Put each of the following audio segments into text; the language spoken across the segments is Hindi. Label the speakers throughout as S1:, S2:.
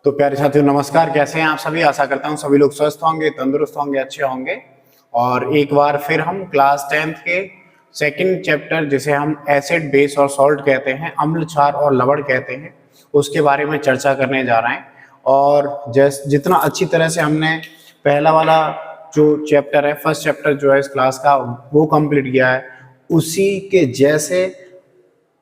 S1: तो प्यारे साथियों नमस्कार, कैसे हैं आप सभी। आशा करता हूं सभी लोग स्वस्थ होंगे, तंदुरुस्त होंगे, अच्छे होंगे। और एक बार फिर हम क्लास 10th के सेकंड चैप्टर जिसे हम एसिड बेस और सॉल्ट कहते हैं, अम्ल क्षार और लवण कहते हैं, उसके बारे में चर्चा करने जा रहे हैं। और जितना अच्छी तरह से हमने पहला वाला जो चैप्टर है, फर्स्ट चैप्टर जो है इस क्लास का, वो कंप्लीट किया है, उसी के जैसे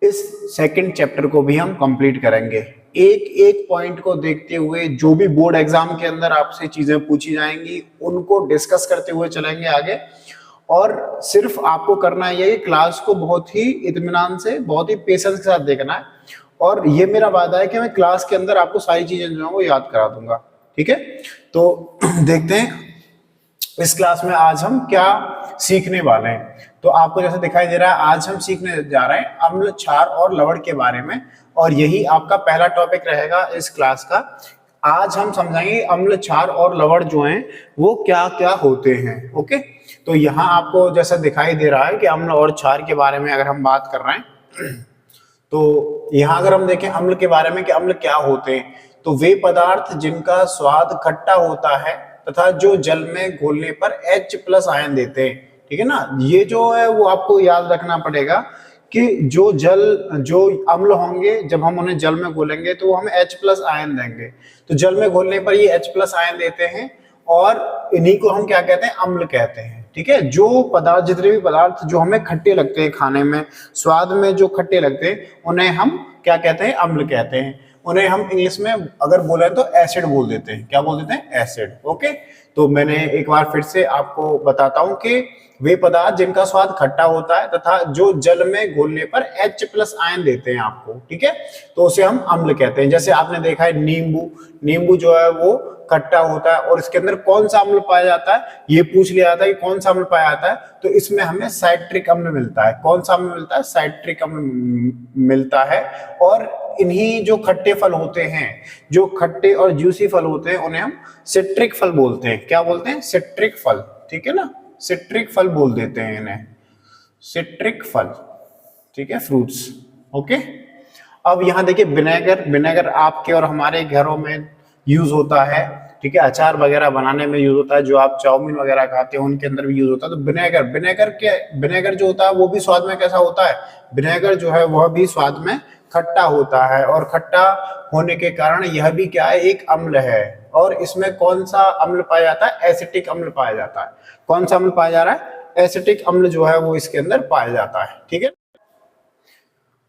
S1: इस सेकंड चैप्टर को भी हम कंप्लीट करेंगे। एक एक पॉइंट को देखते हुए जो भी बोर्ड एग्जाम के अंदर आपसे चीजें पूछी जाएंगी उनको डिस्कस करते हुए चलेंगे आगे। और सिर्फ आपको करना है ये क्लास को बहुत ही इत्मीनान से, बहुत ही पेशेंस के साथ देखना है। और ये मेरा वादा है कि मैं क्लास के अंदर आपको सारी चीजें जो है वो याद करा दूंगा। ठीक है, तो देखते हैं इस क्लास में आज हम क्या सीखने वाले हैं। तो आपको जैसे दिखाई दे रहा है, आज हम सीखने जा रहे हैं अम्ल, क्षार और लवण के बारे में, और यही आपका पहला टॉपिक रहेगा इस क्लास का। आज हम समझाएंगे अम्ल, क्षार और लवण जो हैं वो क्या क्या होते हैं। ओके, तो यहाँ आपको जैसा दिखाई दे रहा है कि अम्ल और क्षार के बारे में अगर हम बात कर रहे हैं, तो यहाँ अगर हम देखें अम्ल के बारे में कि अम्ल क्या होते हैं, तो वे पदार्थ जिनका स्वाद खट्टा होता है तथा जो जल में घोलने पर H+ आयन देते हैं। ठीक है ना, ये जो है वो आपको याद रखना पड़ेगा कि जो अम्ल होंगे, जब हम उन्हें जल में घोलेंगे तो वो हमें H+ आयन देंगे। तो जल में घोलने पर ये H+ आयन देते हैं और इन्हीं को हम क्या कहते हैं, अम्ल कहते हैं। ठीक है, जो पदार्थ, जितने भी पदार्थ जो हमें खट्टे लगते हैं, खाने में स्वाद में जो खट्टे लगते हैं, उन्हें हम क्या कहते हैं, अम्ल कहते हैं। उन्हें हम इंग्लिश में अगर बोले तो एसिड बोल देते हैं। क्या बोल देते हैं, एसिड। ओके, तो मैंने एक बार फिर से आपको बताता हूं कि वे पदार्थ जिनका स्वाद खट्टा होता है तथा जो जल में घोलने पर H+ आयन देते हैं आपको। ठीक है, तो उसे हम अम्ल कहते हैं। जैसे आपने देखा है नींबू जो है वो खट्टा होता है, और इसके अंदर कौन सा अम्ल पाया जाता है, ये पूछ लिया जाता है कि कौन सा अम्ल पाया जाता है, तो इसमें हमें साइट्रिक अम्ल मिलता है। कौन सा अम्ल मिलता है, साइट्रिक अम्ल मिलता है। और इन्हीं जो खट्टे फल होते हैं, जो खट्टे और जूसी फल होते हैं, उन्हें हम सिट्रिक फल बोलते हैं। क्या बोलते हैं, सिट्रिक फल। ठीक है ना, सिट्रिक फल बोल देते हैं इन्हें, सिट्रिक फल। ठीक है, फ्रूट्स। ओके, अब यहाँ देखिए विनेगर आपके और हमारे घरों में यूज होता है। ठीक है, अचार वगैरह बनाने में यूज होता है, जो आप चाउमीन वगैरह खाते हैं उनके अंदर भी यूज होता है। तो विनेगर जो होता है वो भी स्वाद में कैसा होता है, विनेगर जो है वह भी स्वाद में खट्टा होता है, और खट्टा होने के कारण यह भी क्या है, एक अम्ल है। और इसमें कौन सा अम्ल पाया जाता है, एसिटिक अम्ल पाया जाता है। कौन सा अम्ल पाया जा रहा है, एसिटिक अम्ल जो है वो इसके अंदर पाया जाता है। ठीक है,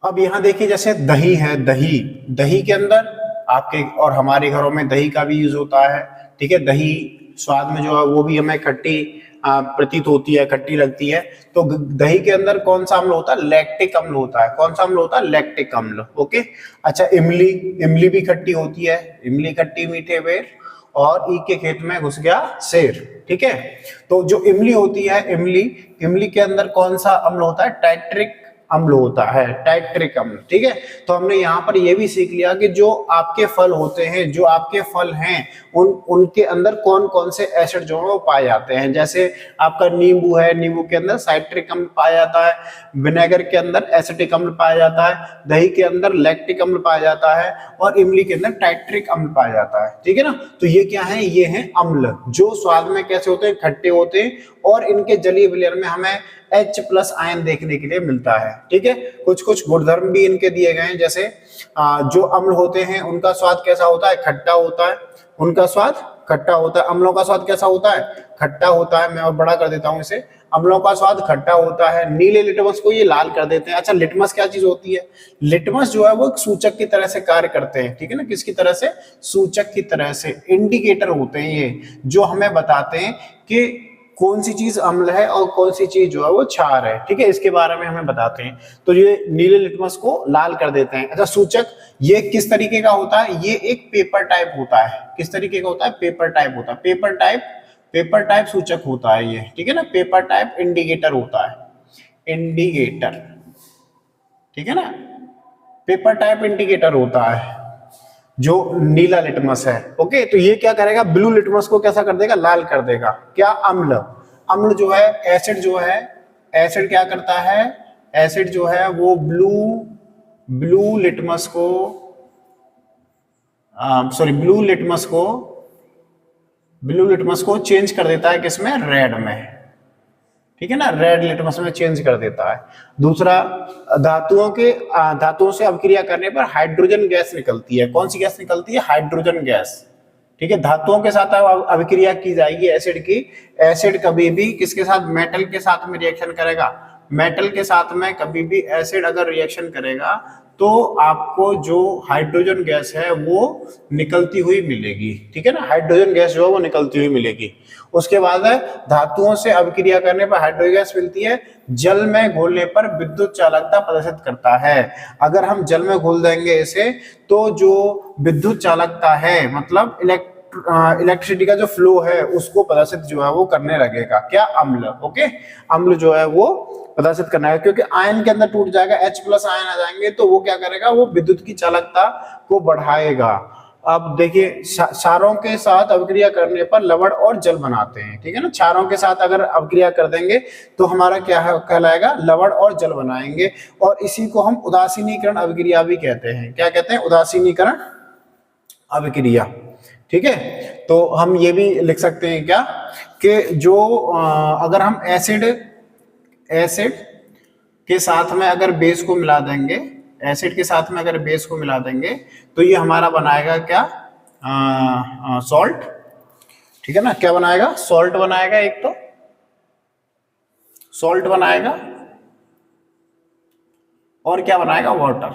S1: अब यहाँ देखिए जैसे दही है, दही के अंदर आपके और हमारे घरों में दही का भी यूज होता है। ठीक है, दही स्वाद में जो है वो भी हमें खट्टी प्रतीत होती है, खट्टी लगती है। तो दही के अंदर कौन सा अम्ल होता है, लैक्टिक अम्ल होता है। कौन सा अम्ल होता है, लैक्टिक अम्ल। ओके, अच्छा, इमली भी खट्टी होती है। इमली खट्टी मीठे बेर और ईख के खेत में घुस गया शेर। ठीक है, तो जो इमली होती है, इमली के अंदर कौन सा अम्ल होता है, टाइट्रिक अम्ल होता है, टाइट्रिक अम्ल। ठीक है, तो हमने यहाँ पर यह भी सीख लिया कि जो आपके फल होते हैं, जो आपके फल हैं, उनके अंदर कौन कौन से एसिड जो है वो पाए जाते हैं। जैसे आपका नींबू है, नींबू के अंदर साइट्रिक अम्ल पाया जाता है, विनेगर के अंदर एसिटिक अम्ल पाया जाता है, दही के अंदर लैक्टिक अम्ल पाया जाता है, और इमली के अंदर टाइट्रिक अम्ल पाया जाता है। ठीक है ना, तो ये क्या है, ये है अम्ल, जो स्वाद में कैसे होते हैं, खट्टे होते हैं, और इनके जलीय विलयन में हमें H+ आयन देखने के लिए मिलता है। ठीक है, कुछ कुछ गुणधर्म भी इनके दिए गए हैं। जैसे जो अम्ल होते हैं उनका स्वाद कैसा होता है, खट्टा होता है। उनका स्वाद खट्टा होता है। अम्लों का स्वाद कैसा होता है, खट्टा होता है। मैं और बड़ा कर देता हूं इसे, अम्लों का स्वाद खट्टा होता है। नीले लिटमस को ये लाल कर देते हैं। अच्छा, लिटमस क्या चीज होती है, लिटमस जो है वो एक सूचक की तरह से कार्य करते हैं। ठीक है ना, किसकी तरह से, सूचक की तरह से, इंडिकेटर होते हैं ये, जो हमें बताते हैं कि कौन सी चीज अम्ल है और कौन सी चीज जो है वो क्षार है। ठीक है, इसके बारे में हमें बताते हैं। तो ये नीले लिटमस को लाल कर देते हैं। अच्छा, सूचक ये किस तरीके का होता है, ये एक पेपर टाइप होता है। किस तरीके का होता है, पेपर टाइप होता है। पेपर टाइप सूचक होता है ये। ठीक है ना, पेपर टाइप इंडिकेटर होता है, इंडिकेटर। ठीक है ना, पेपर टाइप इंडिकेटर होता है जो नीला लिटमस है। ओके, तो ये क्या करेगा, ब्लू लिटमस को कैसा कर देगा, लाल कर देगा। क्या, अम्ल जो है, एसिड क्या करता है, एसिड जो है वो ब्लू लिटमस को सॉरी ब्लू लिटमस को चेंज कर देता है किसमें, रेड में, ठीक है ना, रेड लिटमस में चेंज कर देता है। दूसरा, धातुओं से अभिक्रिया करने पर हाइड्रोजन गैस निकलती है। कौन सी गैस निकलती है, हाइड्रोजन गैस, ठीक है। धातुओं के साथ अभिक्रिया की जाएगी एसिड की, एसिड कभी भी किसके साथ, मेटल के साथ में रिएक्शन करेगा, मेटल के साथ में कभी भी एसिड अगर रिएक्शन करेगा तो आपको जो हाइड्रोजन गैस है वो निकलती हुई मिलेगी, ठीक है ना, हाइड्रोजन गैस जो है वो निकलती हुई मिलेगी। उसके बाद है, धातुओं से अभिक्रिया करने पर हाइड्रोजन गैस मिलती है, जल में घोलने पर विद्युत चालकता प्रदर्शित करता है। अगर हम जल में घोल देंगे इसे तो जो विद्युत चालकता है, मतलब इलेक्ट्रिसिटी का जो फ्लो है उसको प्रदर्शित जो है वो करने लगेगा, क्या, अम्ल, ओके, अम्ल जो है वो प्रदर्शित करना है, क्योंकि आयन के अंदर टूट जाएगा, H+ आयन आ जाएंगे तो वो क्या करेगा, वो विद्युत की चालकता को बढ़ाएगा। अब देखिए, क्षारों के साथ अभिक्रिया करने पर लवण और जल बनाते हैं, ठीक है ना, क्षारों के साथ अगर अभिक्रिया कर देंगे तो हमारा क्या है, कहलाएगा, लवण और जल बनाएंगे। और इसी को हम उदासीनीकरण अभिक्रिया भी कहते हैं। क्या कहते हैं, उदासीनीकरण अभिक्रिया, ठीक है। तो हम ये भी लिख सकते हैं क्या, कि जो अगर हम एसिड के साथ में अगर बेस को मिला देंगे, एसिड के साथ में अगर बेस को मिला देंगे तो ये हमारा बनाएगा क्या, सॉल्ट, ठीक है ना, क्या बनाएगा, सॉल्ट बनाएगा, एक तो सॉल्ट बनाएगा और क्या बनाएगा, वाटर,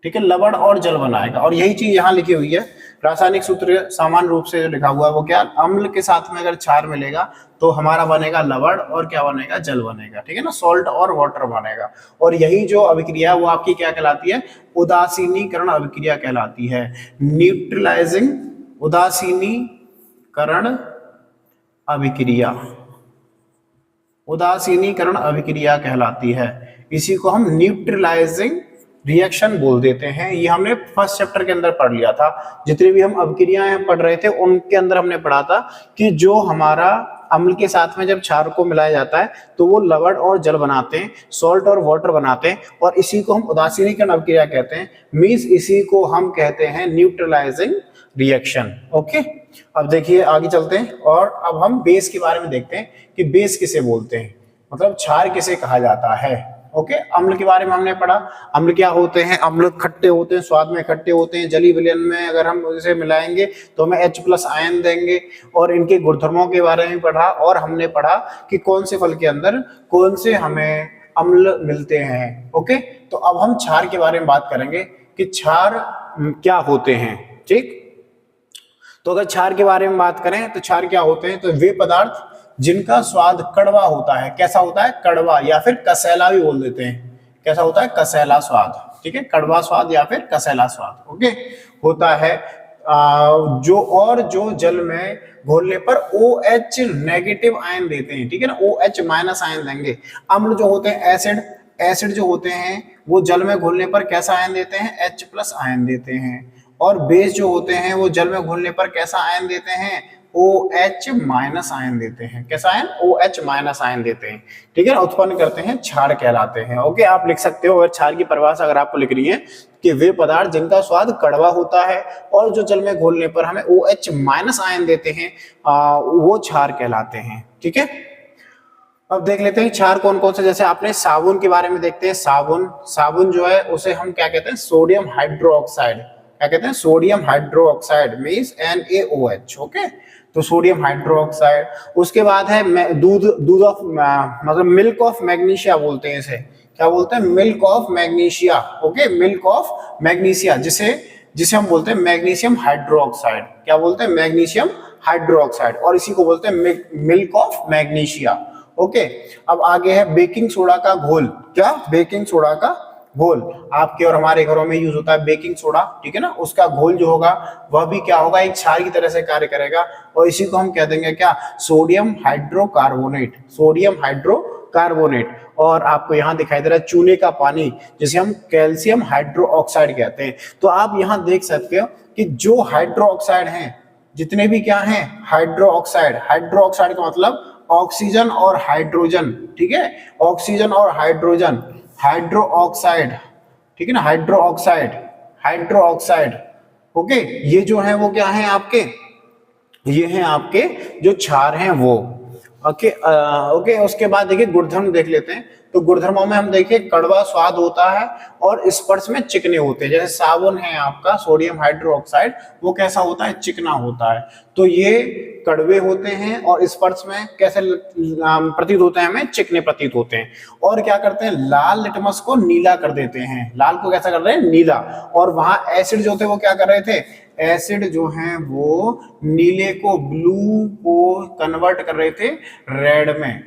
S1: ठीक है, लवण और जल बनाएगा। और यही चीज यहाँ लिखी हुई है, रासायनिक सूत्र सामान्य रूप से जो लिखा हुआ है वो क्या, अम्ल के साथ में अगर क्षार मिलेगा तो हमारा बनेगा लवण और क्या बनेगा, जल बनेगा, ठीक है ना, सॉल्ट और वाटर बनेगा। और यही जो अभिक्रिया है वो आपकी क्या कहलाती है, उदासीनीकरण अभिक्रिया कहलाती है, न्यूट्रलाइजिंग उदासीनीकरण अभिक्रिया, उदासीनीकरण अभिक्रिया कहलाती है। इसी को हम न्यूट्रलाइजिंग रिएक्शन बोल देते हैं। ये हमने फर्स्ट चैप्टर के अंदर पढ़ लिया था, जितनी भी हम अभिक्रियाएं पढ़ रहे थे उनके अंदर हमने पढ़ा था कि जो हमारा अम्ल के साथ में जब क्षार को मिलाया जाता है तो वो लवण और जल बनाते हैं, सॉल्ट और वाटर बनाते हैं, और इसी को हम उदासीनीकरण अभिक्रिया कहते हैं। मींस इसी को हम कहते हैं न्यूट्रलाइजिंग रिएक्शन, ओके। अब देखिए आगे चलते हैं और अब हम बेस के बारे में देखते हैं कि बेस किसे बोलते हैं, मतलब क्षार किसे कहा जाता है, ओके। अम्ल के बारे में हमने पढ़ा, अम्ल क्या होते हैं, अम्ल खट्टे होते हैं, स्वाद में खट्टे होते हैं, जलीय विलयन में अगर हम इसे मिलाएंगे तो हमें H+ आयन देंगे। और इनके गुणधर्मों के बारे में पढ़ा, और हमने पढ़ा कि कौन से फल के अंदर कौन से हमें अम्ल मिलते हैं, ओके। तो अब हम क्षार के बारे में बात करेंगे कि क्षार क्या होते हैं, ठीक। तो अगर क्षार के बारे में बात करें तो क्षार क्या होते हैं, तो वे पदार्थ जिनका स्वाद कड़वा होता है, कैसा होता है, कड़वा, या फिर कसैला भी बोल देते हैं, कैसा होता है, कसैला स्वाद, ठीक है, कड़वा स्वाद या फिर कसैला स्वाद, ओके, होता है। जो जल में घोलने पर OH नेगेटिव आयन देते हैं, ठीक है ना, OH- आयन देंगे। अम्ल जो होते हैं, एसिड जो होते हैं वो जल में घोलने पर कैसा आयन देते हैं, H+ आयन देते हैं। और बेस जो होते हैं वो जल में घुलने पर कैसा आयन देते हैं, OH- आयन देते हैं, कैसा आयन, OH- आयन देते हैं, ठीक है, उत्पन्न करते हैं, क्षार कहलाते हैं, ओके। आप लिख सकते हो, अगर क्षार की परिभाषा अगर आपको लिख रही है कि वे पदार्थ जिनका स्वाद कड़वा होता है और जो जल में घोलने पर हमें OH- आयन देते हैं वो क्षार कहलाते हैं, ठीक है। अब देख लेते हैं क्षार कौन कौन से, जैसे आपने साबुन के बारे में देखते हैं, साबुन जो है उसे हम क्या कहते हैं, सोडियम हाइड्रोक्साइड, क्या कहते हैं, sodium hydroxide means NaOH, okay. तो सोडियम हाइड्रोक्साइड। उसके बाद है दूध ऑफ मतलब मिल्क ऑफ मैग्नीशिया बोलते हैं इसे, क्या बोलते हैं, milk of magnesia, okay, milk of magnesia, जिसे हम बोलते हैं मैग्नीशियम हाइड्रोक्साइड, क्या बोलते हैं, मैग्नीशियम हाइड्रोक्साइड, और इसी को बोलते हैं मिल्क ऑफ मैग्नीशिया, ओके। अब आगे है बेकिंग सोडा का घोल, क्या, बेकिंग सोडा का घोल, आपके और हमारे घरों में यूज होता है बेकिंग सोडा, ठीक है ना, उसका घोल जो होगा वह भी क्या होगा, एक क्षार की तरह से कार्य करेगा, और इसी को हम कह देंगे क्या, सोडियम हाइड्रोकार्बोनेट, सोडियम हाइड्रोकार्बोनेट। और आपको यहाँ दिखाई दे रहा है चूने का पानी, जिसे हम कैल्शियम हाइड्रोक्साइड कहते हैं। तो आप यहाँ देख सकते हो कि जो हाइड्रोक्साइड हैं, जितने भी क्या हैं, हाइड्रोक्साइड, हाइड्रोक्साइड का मतलब ऑक्सीजन और हाइड्रोजन, ठीक है, ऑक्सीजन और हाइड्रोजन, हाइड्रोक्साइड, ठीक है ना, हाइड्रोक्साइड, हाइड्रोक्साइड, ओके, ये जो है वो क्या है आपके, ये हैं आपके जो क्षार हैं वो। ओके ओके, उसके बाद देखिए गुणधर्म देख लेते हैं। तो गुणधर्मों में हम देखिए कड़वा स्वाद होता है और स्पर्श में चिकने होते हैं। जैसे साबुन है आपका सोडियम हाइड्रोक्साइड, वो कैसा होता है, चिकना होता है। तो ये कड़वे होते हैं और स्पर्श में कैसे प्रतीत होते हैं, हमें चिकने प्रतीत होते हैं। और क्या करते हैं, लाल लिटमस को नीला कर देते हैं। लाल को कैसा कर रहे हैं, नीला। और वहां एसिड जो थे वो क्या कर रहे थे, एसिड जो हैं वो नीले को, ब्लू को कन्वर्ट कर रहे थे रेड में,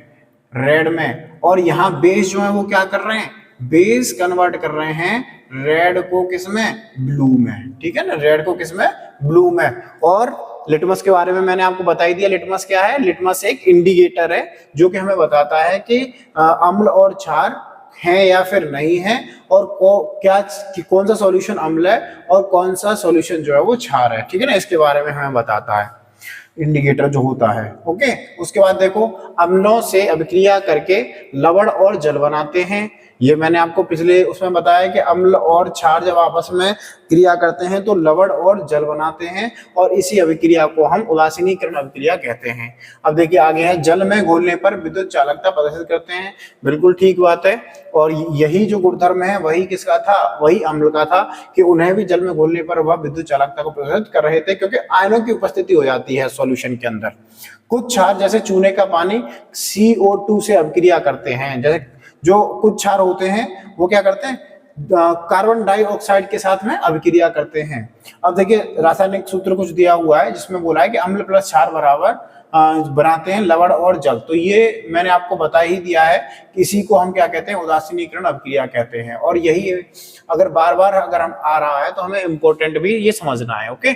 S1: रेड में। और यहाँ बेस जो है वो क्या कर रहे हैं, बेस कन्वर्ट कर रहे हैं रेड को किसमें, ब्लू में। ठीक है ना, रेड को किसमें, ब्लू में। और लिटमस के बारे में मैंने आपको बता ही दिया। लिटमस क्या है, लिटमस एक इंडिकेटर है जो कि हमें बताता है कि अम्ल और क्षार है या फिर नहीं है, और क्या कौन सा सॉल्यूशन अम्ल है और कौन सा सॉल्यूशन जो है वो क्षार है। ठीक है ना, इसके बारे में हमें बताता है इंडिकेटर जो होता है। ओके, उसके बाद देखो अम्लों से अभिक्रिया करके लवण और जल बनाते हैं। ये मैंने आपको पिछले उसमें बताया कि अम्ल और क्षार जब आपस में क्रिया करते हैं तो लवण और जल बनाते हैं, और इसी अभिक्रिया को हम उदासीनीकरण अभिक्रिया कहते हैं। अब देखिए आगे है, जल में घोलने पर विद्युत चालकता प्रदर्शित करते हैं। बिल्कुल ठीक बात है। और यही जो गुणधर्म है वही किसका था, वही अम्ल का था, कि उन्हें भी जल में घोलने पर वह विद्युत चालकता को प्रदर्शित कर रहे थे, क्योंकि आयनों की उपस्थिति हो जाती है सॉल्यूशन के अंदर। कुछ क्षार जैसे चूने का पानी CO2 से अभिक्रिया करते हैं। जैसे जो कुछ क्षार होते हैं वो क्या करते हैं, कार्बन डाइऑक्साइड के साथ में अभिक्रिया करते हैं। अब देखिए रासायनिक सूत्र कुछ दिया हुआ है जिसमें बोला है कि अम्ल प्लस क्षार बराबर बनाते हैं लवण और जल। तो ये मैंने आपको बता ही दिया है कि इसी को हम क्या कहते हैं, उदासीनीकरण अभिक्रिया कहते हैं। और यही अगर बार बार अगर हम आ रहा है तो हमें इंपॉर्टेंट भी ये समझना है। ओके,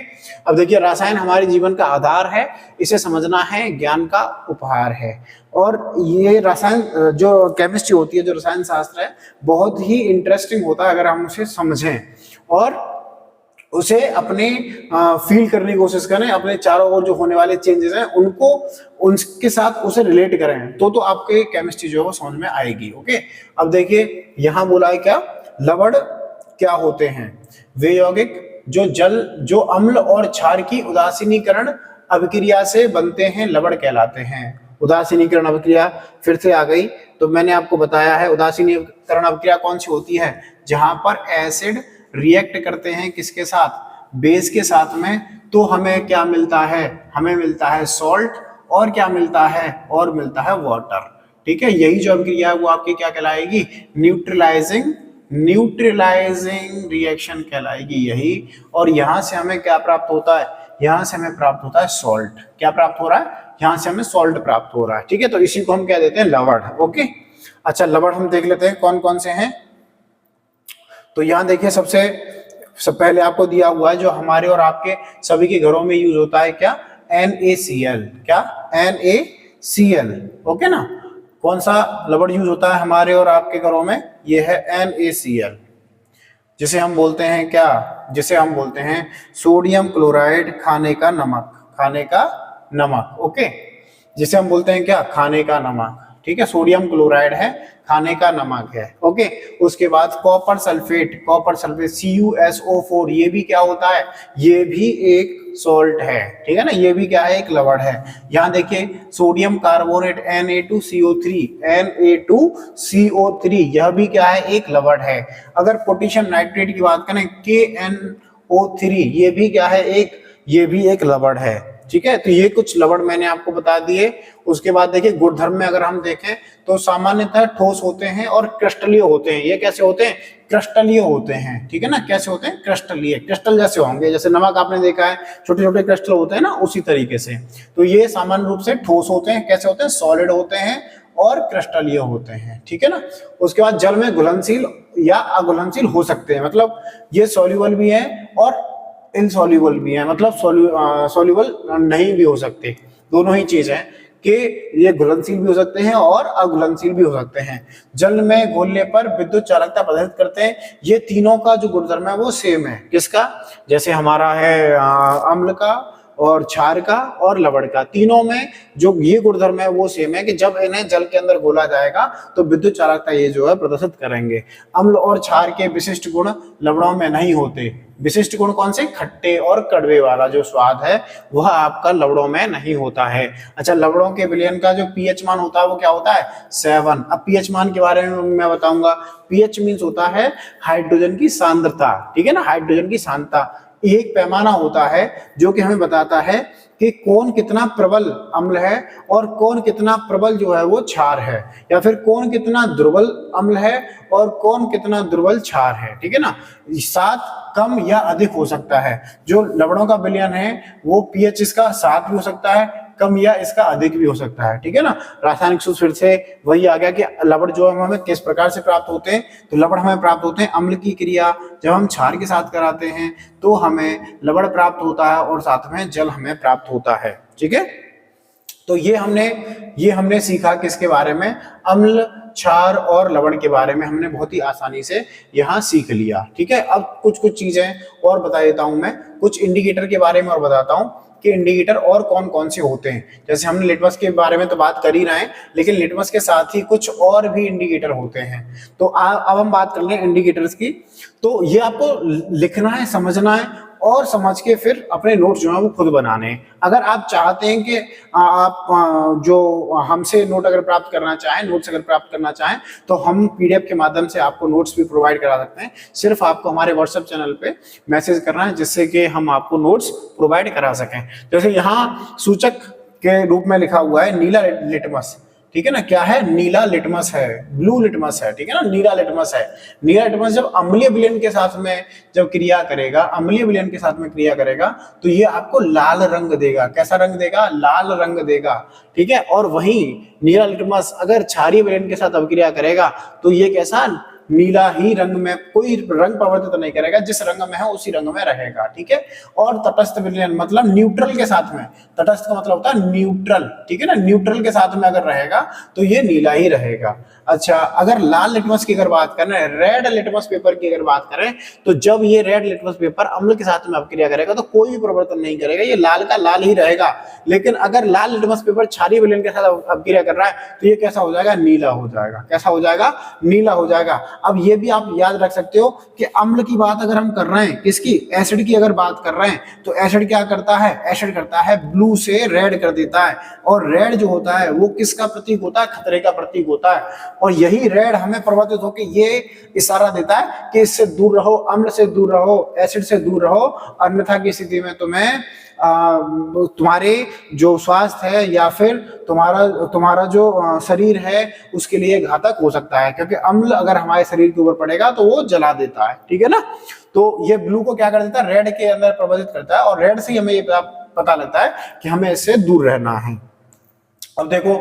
S1: अब देखिए रसायन हमारे जीवन का आधार है, इसे समझना है ज्ञान का उपहार है। और ये रसायन जो केमिस्ट्री होती है, जो रसायन शास्त्र है, बहुत ही इंटरेस्टिंग होता है अगर हम उसे समझें और उसे अपने फील करने की कोशिश करें, अपने चारों ओर जो होने वाले चेंजेस हैं उनको उनके साथ उसे रिलेट करें, तो आपके केमिस्ट्री जो है वो समझ में आएगी। ओके, अब देखिए यहाँ बोला है क्या, लवण क्या होते हैं, वे यौगिक जो अम्ल और क्षार की उदासीनीकरण अभिक्रिया से बनते हैं लवण कहलाते हैं। उदासीनीकरण अभिक्रिया फिर से आ गई, तो मैंने आपको बताया है उदासीनीकरण अभिक्रिया कौन सी होती है, जहां पर एसिड रिएक्ट करते हैं किसके साथ, बेस के साथ में, तो हमें क्या मिलता है, हमें मिलता है सॉल्ट, और क्या मिलता है, और मिलता है वाटर। ठीक है, यही जो अभिक्रिया है वो आपकी क्या कहलाएगी, न्यूट्रलाइजिंग रिएक्शन कहलाएगी यही। और यहां से हमें क्या प्राप्त होता है, यहां से हमें प्राप्त होता है सॉल्ट। क्या प्राप्त हो रहा है, यहां से हमें सॉल्ट प्राप्त हो रहा है। ठीक है, तो इसी को हम क्या देते हैं, लवण। ओके, अच्छा लवण हम देख लेते हैं कौन कौन से हैं। तो यहाँ देखिए सबसे पहले आपको दिया हुआ है जो हमारे और आपके सभी के घरों में यूज होता है, क्या, NaCl। क्या, NaCl। ओके ना, कौन सा लवण यूज होता है हमारे और आपके घरों में, ये है NaCl, जिसे हम बोलते हैं क्या, जिसे हम बोलते हैं सोडियम क्लोराइड, खाने का नमक, खाने का नमक। ओके, जिसे हम बोलते हैं क्या, खाने का नमक। ठीक है, सोडियम क्लोराइड है, खाने का नमक है। ओके, उसके बाद कॉपर सल्फेट, CuSO4, ये भी क्या होता है, ये भी एक सॉल्ट है। ठीक है ना, ये भी क्या है, एक लवण है। यहाँ देखिए सोडियम कार्बोनेट Na2CO3, यह भी क्या है, एक लवण है। अगर पोटेशियम नाइट्रेट की बात करें KNO3, ये भी क्या है, ये भी एक लवण है। ठीक है, तो ये कुछ लवण मैंने आपको बता दिए। उसके बाद देखिए गुणधर्म में अगर हम देखें तो सामान्यतः ठोस होते हैं और क्रिस्टलीय होते हैं। ये कैसे होते हैं, क्रिस्टलीय होते हैं। ठीक है ना, कैसे होते हैं, क्रिस्टलीय, क्रिस्टल जैसे होंगे, जैसे नमक आपने देखा है छोटे छोटे क्रिस्टल होते हैं ना, उसी तरीके से। तो ये सामान्य रूप से ठोस होते हैं, कैसे होते हैं, सॉलिड होते हैं और क्रिस्टलीय होते हैं। ठीक है ना, उसके बाद जल में घुलनशील या अघुलनशील हो सकते हैं, मतलब ये सॉल्युबल भी है और इनसॉल्युबल भी है, मतलब सॉल्युबल नहीं भी हो सकते। दोनों ही चीज है कि ये घुलनशील भी हो सकते हैं और अघुलनशील भी हो सकते हैं। जल में घोलने पर विद्युत चालकता प्रदर्शित करते हैं। ये तीनों का जो गुणधर्म है वो सेम है, किसका, जैसे हमारा है अम्ल का, और क्षार का और लवण का, तीनों में जो ये गुणधर्म है वो सेम है कि जब इन्हें जल के अंदर घोला जाएगा तो विद्युत चालकता ये जो है प्रदर्शित करेंगे। अम्ल और क्षार के विशिष्ट गुण लवणों में नहीं होते। विशिष्ट गुण कौन से? खट्टे और कड़वे वाला जो स्वाद है वह आपका लवणों में नहीं होता है। अच्छा, लवणों के विलयन का जो पीएच मान होता है वो क्या होता है? 7। अब पीएच मान के बारे में मैं बताऊंगा। पीएच मींस होता है हाइड्रोजन की सांद्रता, ठीक है ना, हाइड्रोजन की सांद्रता। एक पैमाना होता है जो कि हमें बताता है कि कौन कितना प्रबल अम्ल है और कौन कितना प्रबल जो है वो क्षार है, या फिर कौन कितना दुर्बल अम्ल है और कौन कितना दुर्बल क्षार है, ठीक है ना। 7 कम या अधिक हो सकता है। जो लवणों का विलयन है वो पीएच इसका 7 भी हो सकता है, कम या इसका अधिक भी हो सकता है, ठीक है ना। रासायनिक सूत्र फिर से वही आ गया कि लवण जो हमें किस प्रकार से प्राप्त होते हैं। तो लवण हमें प्राप्त होते हैं अम्ल की क्रिया जब हम क्षार के साथ कराते हैं तो हमें लवण प्राप्त होता है और साथ में जल हमें प्राप्त होता है, ठीक है। तो ये हमने सीखा किसके बारे में? अम्ल, क्षार और लवण के बारे में हमने बहुत ही आसानी से यहाँ सीख लिया, ठीक है। अब कुछ चीजें और बता देता हूं मैं, कुछ इंडिकेटर के बारे में और बताता हूं कि इंडिकेटर और कौन कौन से होते हैं। जैसे हमने लिटमस के बारे में तो बात कर ही रहे हैं, लेकिन लिटमस के साथ ही कुछ और भी इंडिकेटर होते हैं। तो अब हम बात कर लें इंडिकेटर्स की। तो ये आपको लिखना है, समझना है और समझ के फिर अपने नोट्स जो है वो खुद बनाने हैं। अगर आप चाहते हैं कि आप जो हमसे नोट अगर प्राप्त करना चाहें, नोट्स अगर प्राप्त करना चाहें, तो हम पीडीएफ के माध्यम से आपको नोट्स भी प्रोवाइड करा सकते हैं। सिर्फ आपको हमारे व्हाट्सएप चैनल पे मैसेज करना है जिससे कि हम आपको नोट्स प्रोवाइड करा सकें। जैसे यहाँ सूचक के रूप में लिखा हुआ है नीला लिटमस, ठीक है ना। क्या है? नीला लिटमस है, ब्लू लिटमस है, ठीक है ना, नीला लिटमस है। नीला लिटमस जब अम्लीय विलयन के साथ में जब क्रिया करेगा, अम्लीय विलयन के साथ में क्रिया करेगा तो ये आपको लाल रंग देगा। कैसा रंग देगा? लाल रंग देगा, ठीक है। और वहीं नीला लिटमस अगर क्षारीय विलयन के साथ अभिक्रिया करेगा तो ये कैसा? नीला ही रंग में, कोई रंग परिवर्तित नहीं करेगा, जिस रंग में है उसी रंग में रहेगा, ठीक है। और तटस्थ विलयन मतलब न्यूट्रल के साथ में, तटस्थ का मतलब होता है न्यूट्रल, ठीक है ना, न्यूट्रल के साथ में अगर रहेगा तो ये नीला ही रहेगा। अच्छा, अगर लाल लिटमस की अगर बात करें, रेड लिटमस पेपर की अगर बात करें, तो जब ये रेड लिटमस पेपर अम्ल के साथ में अपक्रिया करेगा तो कोई भी परिवर्तन नहीं करेगा, ये लाल का लाल ही रहेगा। लेकिन अगर लाल लिटमस पेपर क्षारीय विलयन के साथ अपक्रिया कर रहा है तो ये कैसा हो जाएगा? नीला हो जाएगा। कैसा हो जाएगा? नीला हो जाएगा। अब ये भी आप याद रख सकते हो कि अम्ल की बात अगर हम कर रहे हैं, किसकी? एसिड की अगर बात कर रहे हैं, तो एसिड क्या करता है? एसिड करता है ब्लू से रेड कर देता है। और रेड जो होता है वो किसका प्रतीक होता है? खतरे का प्रतीक होता है। और यही रेड हमें परिवर्तित होकर ये इशारा देता है कि इससे दूर रहो, अम्ल से दूर रहो, एसिड से दूर रहो, अन्यथा की स्थिति में तुम्हें तुम्हारे जो स्वास्थ्य है या फिर तुम्हारा जो शरीर है उसके लिए घातक हो सकता है, क्योंकि अम्ल अगर हमारे शरीर के ऊपर पड़ेगा तो वो जला देता है, ठीक है ना। तो ये ब्लू को क्या कर देता है? रेड के अंदर प्रभावित करता है, और रेड से हमें ये पता लगता है कि हमें इससे दूर रहना है। अब देखो,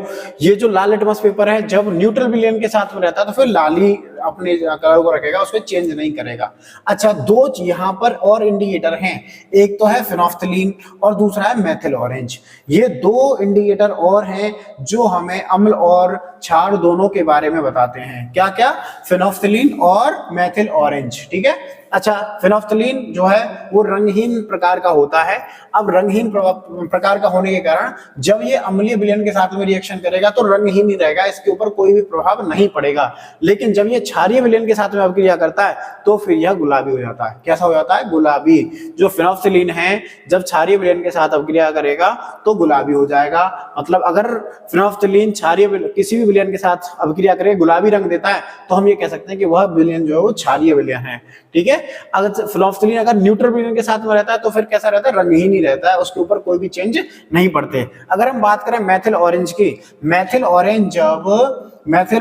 S1: ये जो लाल लिटमस पेपर है जब न्यूट्रल विलयन के साथ में रहता है तो फिर लाल ही अपने कलर को रखेगा, उसको चेंज नहीं करेगा। अच्छा, दो यहाँ पर और इंडिकेटर हैं, एक तो है फिनोफ्थलीन और दूसरा है मेथिल ऑरेंज। ये दो इंडिकेटर और हैं जो हमें अम्ल और क्षार दोनों के बारे में बताते हैं। क्या क्या? फिनोफ्थलीन और मेथिल ऑरेंज, ठीक है। अच्छा, फिनोफ्थलीन जो है वो रंगहीन प्रकार का होता है। अब रंगहीन प्रकार का होने के कारण जब ये अम्लीय विलयन के साथ में रिएक्शन करेगा तो रंगहीन ही रहेगा, इसके ऊपर कोई भी प्रभाव नहीं पड़ेगा। लेकिन जब ये क्षारीय विलयन के साथ में अभिक्रिया करता है तो फिर यह गुलाबी हो जाता है। कैसा हो जाता है? गुलाबी। जो फिनोफ्थलीन है जब क्षारीय विलयन के साथ अभिक्रिया करेगा तो गुलाबी हो जाएगा। मतलब अगर फिनोफ्थलीन क्षारीय किसी भी विलयन के साथ अभिक्रिया करे, गुलाबी रंग देता है, तो हम ये कह सकते हैं कि वह विलयन जो है वो क्षारीय विलयन है, ठीक है। अगर फिनोफ्थलीन अगर न्यूट्रल विलयन के साथ में रहता है तो फिर कैसा रहता है? रंगहीन ही रहता है, उसके ऊपर कोई भी चेंज नहीं पड़ते। अगर हम बात करें मेथिल ऑरेंज की, मेथिल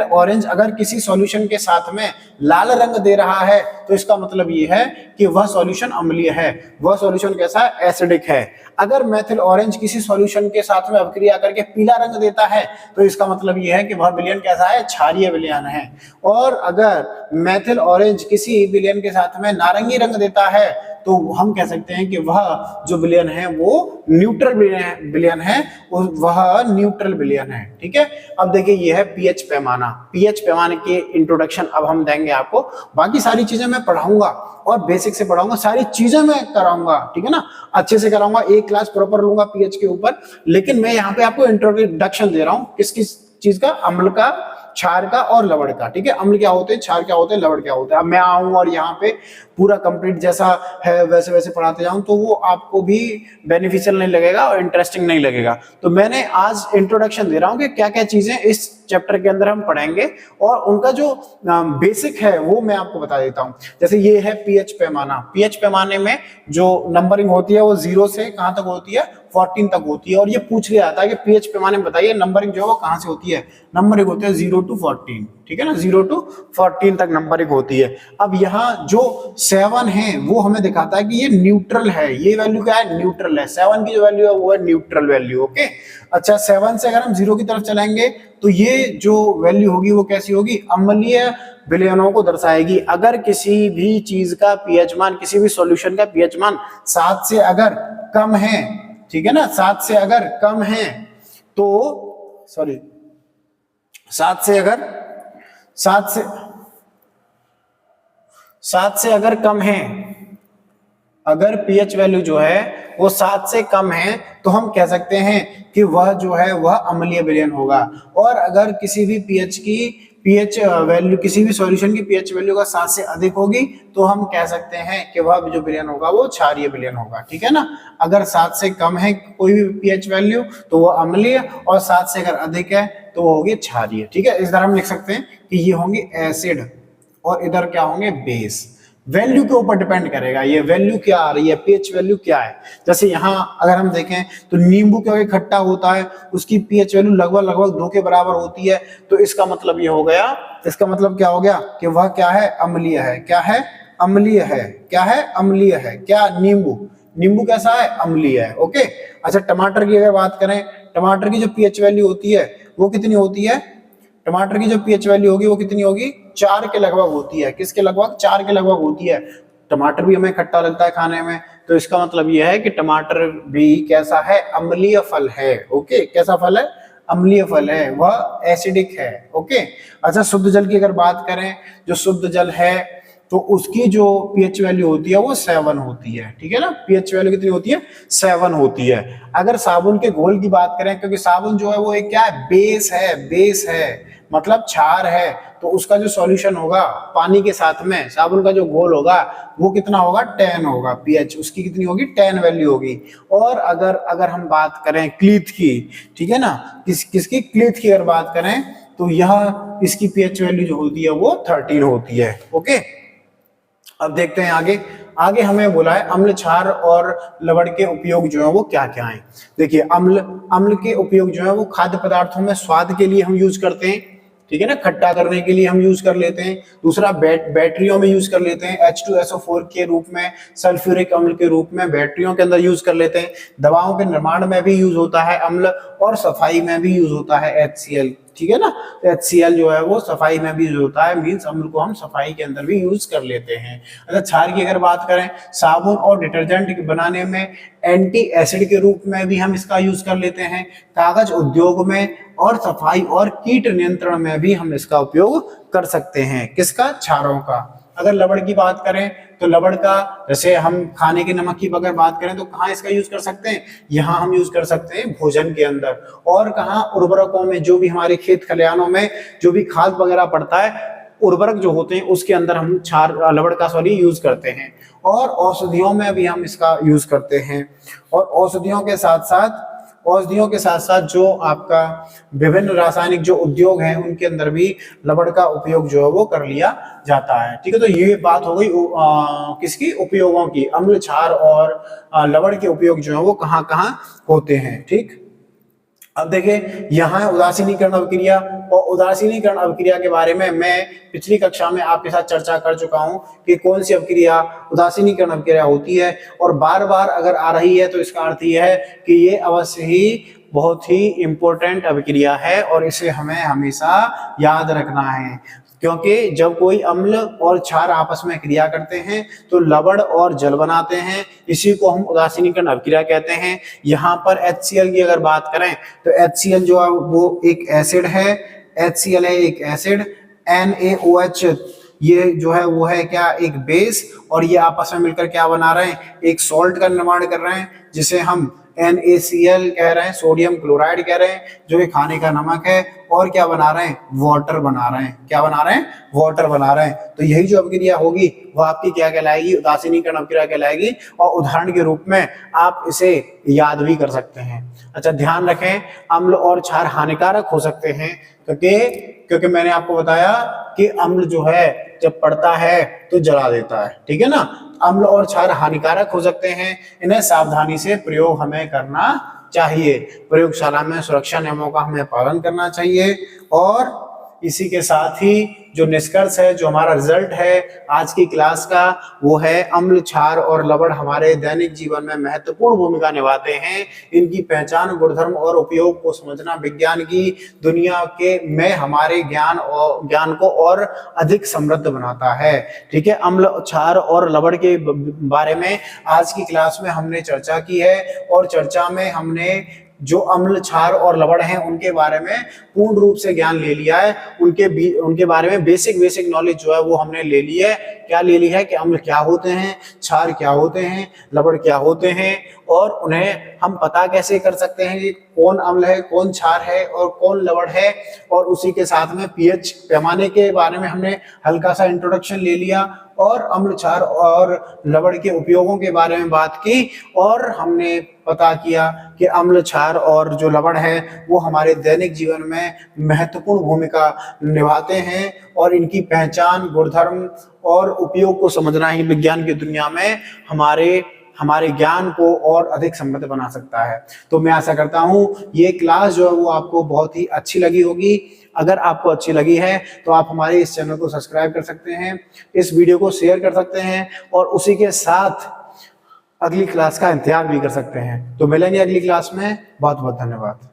S1: ऑरेंज अगर किसी सॉल्यूशन के साथ में लाल रंग दे रहा है तो इसका मतलब ये है कि वह सॉल्यूशन अम्लीय है, वह सॉल्यूशन कैसा है? एसिडिक है। अगर मेथिल ऑरेंज किसी सॉल्यूशन के साथ में अभिक्रिया करके पीला रंग देता है तो इसका मतलब यह है कि वह विलयन कैसा है? क्षारीय विलयन है। और अगर मेथिल ऑरेंज किसी विलयन के साथ में नारंगी रंग देता है तो हम कह सकते हैं कि वह जो विलयन है वो न्यूट्रल विलयन है, वह न्यूट्रल विलयन है। ठीक है, अब देखिए ये है पीएच पैमाना। पीएच पैमाने के इंट्रोडक्शन अब हम देंगे आपको, बाकी सारी चीजें मैं पढ़ाऊंगा और बेसिक से पढ़ाऊंगा, सारी चीजें मैं कराऊंगा, ठीक है ना, अच्छे से कराऊंगा, एक क्लास प्रॉपर लूंगा पीएच के ऊपर। लेकिन मैं यहाँ पे आपको इंट्रोडक्शन दे रहा हूँ किस किस चीज का, अम्ल का, क्षार का और लवण का। ठीक है, अम्ल क्या होते हैं, क्षार क्या होते हैं, लवण क्या होते हैं। अब मैं आऊं और यहाँ पे पूरा कंप्लीट जैसा है वैसे वैसे पढ़ाते जाऊं तो वो आपको भी बेनिफिशियल नहीं लगेगा और इंटरेस्टिंग नहीं लगेगा। तो मैंने आज इंट्रोडक्शन दे रहा हूं कि क्या क्या चीजें इस चैप्टर के अंदर हम पढ़ेंगे और उनका जो बेसिक है वो मैं आपको बता देता हूं। जैसे ये है पीएच पैमाना। पीएच पैमाने में जो नंबरिंग होती है वो 0 से कहां तक होती है, 14 तक होती है। और ये पूछ लिया जाता है कि पीएच पैमाने में बताइए नंबरिंग जो है वो कहां से होती है। नंबरिंग होती है 0 to 14, ठीक है ना, 0 to 14 तक नंबरिंग होती है। अब यहाँ जो 7 है वो हमें दिखाता है कि ये न्यूट्रल है। ये वैल्यू क्या है, न्यूट्रल है। 7 की जो वैल्यू है वो है न्यूट्रल वैल्यू। ओके, अच्छा 7 से अगर हम 0 की तरफ चलेंगे तो ये जो वैल्यू होगी वो कैसी होगी, अम्लीय विलयनों को दर्शाएगी। अगर किसी भी चीज का पीएच मान, किसी भी सॉल्यूशन का पीएच मान 7 से अगर कम है, ठीक है ना, 7 से अगर कम है तो सॉरी 7 से अगर कम है, अगर पीएच वैल्यू जो है वो 7 से कम है तो हम कह सकते हैं कि वह जो है वह अम्लीय विलयन होगा। और अगर किसी भी पीएच वैल्यू, किसी भी सॉल्यूशन की पीएच वैल्यू का 7 से अधिक होगी तो हम कह सकते हैं कि वह जो विलयन होगा वो क्षारीय विलयन होगा। ठीक है ना, अगर 7 से कम है कोई भी पीएच वैल्यू तो वो अम्लीय, और 7 से अगर अधिक है तो वो होगी क्षारीय। ठीक है, इस तरह हम लिख सकते हैं कि ये होंगे एसिड और इधर क्या होंगे, बेस। वैल्यू के ऊपर डिपेंड करेगा ये वैल्यू क्या आ रही है, पीएच वैल्यू क्या है। जैसे यहाँ अगर हम देखें तो नींबू क्योंकि खट्टा होता है उसकी पीएच वैल्यू लगभग 2 के बराबर होती है, तो इसका मतलब ये हो गया, इसका मतलब क्या हो गया कि वह क्या है, अम्लीय है। क्या है, अम्लीय है। क्या है, अम्लीय है। क्या, नींबू कैसा है, अम्लीय है। ओके, अच्छा टमाटर की अगर बात करें, टमाटर की जो पीएच वैल्यू होती है वो कितनी होती है, टमाटर की जो पीएच वैल्यू होगी वो कितनी होगी, 4 के लगभग होती है। किसके लगभग, 4 के लगभग होती है। टमाटर भी हमें खट्टा लगता है खाने में, तो इसका मतलब यह है कि टमाटर भी कैसा है, अम्लीय फल है। ओके, कैसा फल है, अम्लीय फल है, वह एसिडिक है। ओके, अच्छा शुद्ध जल की अगर बात करें, जो शुद्ध जल है तो उसकी जो पीएच वैल्यू होती है वो 7 होती है। ठीक है ना, पीएच वैल्यू कितनी होती है, 7 होती है। अगर साबुन के घोल की बात करें, क्योंकि साबुन जो है वो एक क्या है, बेस है, मतलब क्षार है, तो उसका जो सॉल्यूशन होगा पानी के साथ में, साबुन का जो घोल होगा वो कितना होगा, 10 होगा। पीएच उसकी कितनी होगी, 10 वैल्यू होगी। और अगर हम बात करें क्लीथ की, ठीक है ना, किसकी, क्लीथ की अगर बात करें तो यह इसकी पीएच वैल्यू जो होती है वो 13 होती है। ओके, अब देखते हैं आगे हमें बोला है अम्ल, क्षार और लवण के उपयोग जो है वो क्या क्या है। देखिए अम्ल के उपयोग जो है वो खाद्य पदार्थों में स्वाद के लिए हम यूज करते हैं, ठीक है ना, खट्टा करने के लिए हम यूज कर लेते हैं। दूसरा बैटरियों में यूज कर लेते हैं, H2SO4 के रूप में, सल्फ्यूरिक अम्ल के रूप में बैटरियों के अंदर यूज कर लेते हैं। दवाओं के निर्माण में भी यूज होता है अम्ल, और सफाई में भी यूज होता है HCl। ठीक है ना, HCl जो है वो सफाई में भी यूज होता है, मींस अम्ल को हम सफाई के अंदर भी यूज कर लेते हैं। अच्छा क्षार की अगर बात करें, साबुन और डिटर्जेंट बनाने में एंटी एसिड के रूप में भी हम इसका यूज कर लेते हैं। कागज उद्योग में और सफाई और कीट नियंत्रण में भी हम इसका उपयोग कर सकते हैं। किसका, क्षारों का। अगर लवण की बात करें तो लवण का, जैसे हम खाने के नमक की अगर बात करें तो कहाँ इसका यूज कर सकते हैं, यहाँ हम यूज कर सकते हैं भोजन के अंदर। और कहाँ, उर्वरकों में, जो भी हमारे खेत खलिहानों में जो भी खाद वगैरह पड़ता है, उर्वरक जो होते हैं उसके अंदर हम लवण का यूज करते हैं। और औषधियों में भी हम इसका यूज करते हैं। और औषधियों के साथ साथ जो आपका विभिन्न रासायनिक जो उद्योग हैं उनके अंदर भी लवण का उपयोग जो है वो कर लिया जाता है। ठीक है, तो ये बात हो गई किसकी, उपयोगों की। अम्ल, क्षार और लवण के उपयोग जो है वो कहाँ कहाँ होते हैं। ठीक, अब देखिए यहाँ उदासीनीकरण अभिक्रिया, और उदासीनीकरण अभिक्रिया के बारे में मैं पिछली कक्षा में आपके साथ चर्चा कर चुका हूं कि कौन सी अभिक्रिया उदासीनीकरण अभिक्रिया होती है, और बार बार अगर आ रही है तो इसका अर्थ यह है कि ये अवश्य ही बहुत ही इंपॉर्टेंट अभिक्रिया है और इसे हमें हमेशा याद रखना है। क्योंकि जब कोई अम्ल और क्षार आपस में क्रिया करते हैं तो लवण और जल बनाते हैं, इसी को हम उदासीनीकरण अभिक्रिया कहते हैं। यहाँ पर HCl की अगर बात करें तो HCl जो है वो एक एसिड है, HCl है एक एसिड, NaOH ये जो है वो है क्या, एक बेस, और ये आपस में मिलकर क्या बना रहे हैं, एक सॉल्ट का निर्माण कर रहे हैं जिसे हम NaCl कह रहे हैं, सोडियम क्लोराइड कह रहे हैं, जो कि खाने का नमक है, और क्या बना रहे हैं, वाटर बना रहे हैं। क्या बना रहे हैं, वाटर बना रहे हैं। तो यही जो अभिक्रिया होगी वो आपकी क्या कहलाएगी, उदासीनीकरण अभिक्रिया कहलाएगी। और उदाहरण के रूप में आप इसे याद भी कर सकते हैं। अच्छा ध्यान रखें, अम्ल और क्षार हानिकारक हो सकते हैं क्योंकि मैंने आपको बताया कि अम्ल जो है जब पड़ता है तो जला देता है, ठीक है ना। अम्ल और क्षार हानिकारक हो सकते हैं, इन्हें सावधानी से प्रयोग हमें करना चाहिए। प्रयोगशाला में सुरक्षा नियमों का हमें पालन करना चाहिए। और इसी के साथ ही जो निष्कर्ष है, जो हमारा रिजल्ट है आज की क्लास का, वो है अम्ल, क्षार और लवण हमारे दैनिक जीवन में महत्वपूर्ण भूमिका निभाते हैं। इनकी पहचान, गुणधर्म और उपयोग को समझना विज्ञान की दुनिया के में हमारे ज्ञान को और अधिक समृद्ध बनाता है। ठीक है, अम्ल, क्षार और लवण के बारे में आज की क्लास में हमने चर्चा की है, और चर्चा में हमने जो अम्ल, क्षार और लवण हैं उनके बारे में पूर्ण रूप से ज्ञान ले लिया है। उनके बारे में बेसिक नॉलेज जो है वो हमने ले ली है। क्या ले ली है कि अम्ल क्या होते हैं, क्षार क्या होते हैं, लवण क्या होते हैं, और उन्हें हम पता कैसे कर सकते हैं कि कौन अम्ल है, कौन क्षार है और कौन लवण है। और उसी के साथ में पीएच पैमाने के बारे में हमने हल्का सा इंट्रोडक्शन ले लिया, और अम्ल, क्षार और लवण के उपयोगों के बारे में बात की, और हमने पता किया कि अम्ल, क्षार और जो लवण है वो हमारे दैनिक जीवन में महत्वपूर्ण भूमिका निभाते हैं, और इनकी पहचान, गुणधर्म और उपयोग को समझना ही विज्ञान की दुनिया में हमारे ज्ञान को और अधिक समृद्ध बना सकता है। तो मैं आशा करता हूं ये क्लास जो है वो आपको बहुत ही अच्छी लगी होगी। अगर आपको अच्छी लगी है तो आप हमारे इस चैनल को सब्सक्राइब कर सकते हैं, इस वीडियो को शेयर कर सकते हैं, और उसी के साथ अगली क्लास का इंतजार भी कर सकते हैं। तो मिलेंगे अगली क्लास में। बहुत बहुत धन्यवाद।